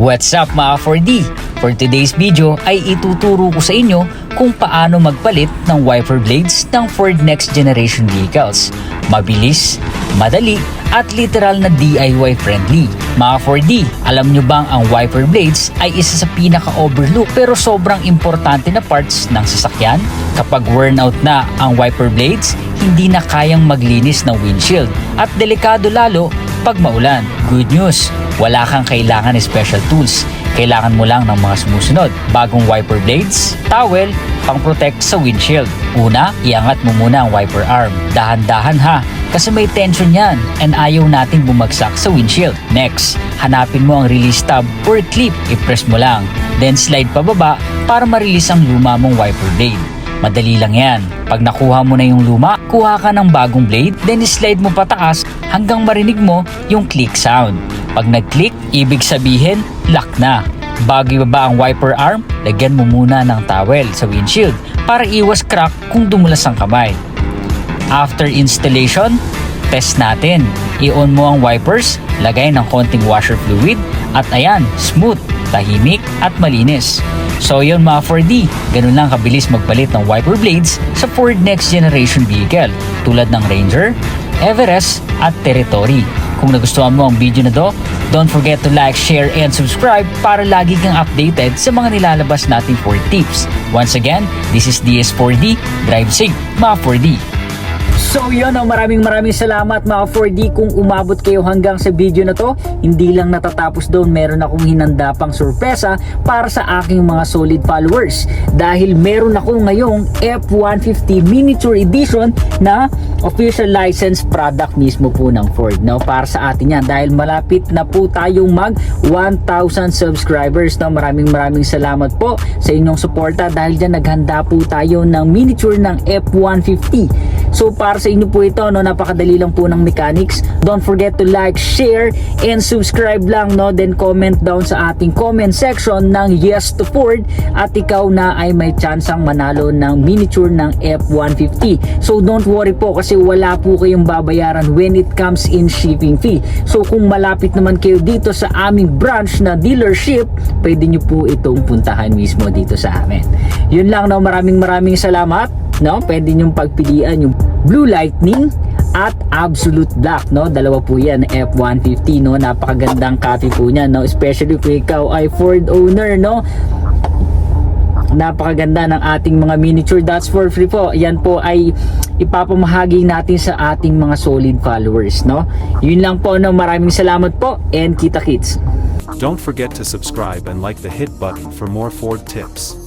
What's up mga 4D? For today's video ay ituturo ko sa inyo kung paano magpalit ng wiper blades ng Ford Next Generation vehicles. Mabilis, madali, at literal na DIY friendly. Mga 4D, alam nyo bang ang wiper blades ay isa sa pinaka-overlook pero sobrang importante na parts ng sasakyan? Kapag worn out na ang wiper blades, hindi na kayang maglinis ng windshield at delikado lalo pag maulan. Good news, wala kang kailangan special tools. Kailangan mo lang ng mga sumusunod. Bagong wiper blades, towel, pang-protect sa windshield. Una, iangat mo muna ang wiper arm. Dahan-dahan ha, kasi may tension yan and ayaw nating bumagsak sa windshield. Next, hanapin mo ang release tab or clip. I-press mo lang. Then slide pababa para ma-release ang luma mong wiper blade. Madali lang yan. Pag nakuha mo na yung luma, kuha ka ng bagong blade, then slide mo pataas hanggang marinig mo yung click sound. Pag nag-click, ibig sabihin, lock na. Bago ibaba ang wiper arm, lagyan mo muna ng towel sa windshield para iwas crack kung dumulas ang kamay. After installation, test natin. I-on mo ang wipers, lagay ng konting washer fluid, at ayan, smooth, tahimik, at malinis. So yun mga 4D, ganun lang kabilis magpalit ng wiper blades sa Ford Next Generation vehicle tulad ng Ranger, Everest, at Territory. Kung nagustuhan mo ang video na to, don't forget to like, share, and subscribe para lagi kang updated sa mga nilalabas nating Ford tips. Once again, this is DS4D. Drive safe, mga 4D. So yun, maraming salamat mga 4D kung umabot kayo hanggang sa video na to. Hindi lang natatapos doon, meron akong hinanda pang sorpresa para sa aking mga solid followers. Dahil meron ako ngayong F-150 Miniature Edition na official license product mismo po ng Ford. No? Para sa atin yan, dahil malapit na po tayong mag 1,000 subscribers. No? Maraming salamat po sa inyong suporta dahil dyan naghanda po tayo ng miniature ng F-150. So para sa inyo po ito, no, napakadali lang po ng mechanics. Don't forget to like, share, and subscribe lang, no? Then comment down sa ating comment section ng yes to Ford at ikaw na ay may chansang manalo ng miniature ng F-150. So don't worry po kasi wala po kayong babayaran when it comes in shipping fee. So kung malapit naman kayo dito sa aming branch na dealership, pwede nyo po itong puntahan mismo dito sa amin. Yun lang, no? Maraming salamat. No, pwede nyong pagpilian yung Blue Lightning at Absolute Black, no? Dalawa po yan, F-150, no? Napakagandang copy po niyan, no? Especially kung ikaw ay Ford owner, no? Napakaganda ng ating mga miniature. That's for free po. Yan po ay ipapamahagi natin sa ating mga solid followers, no? Yun lang po, no? Maraming salamat po and kita kits. Don't forget to subscribe and like the hit button for more Ford tips.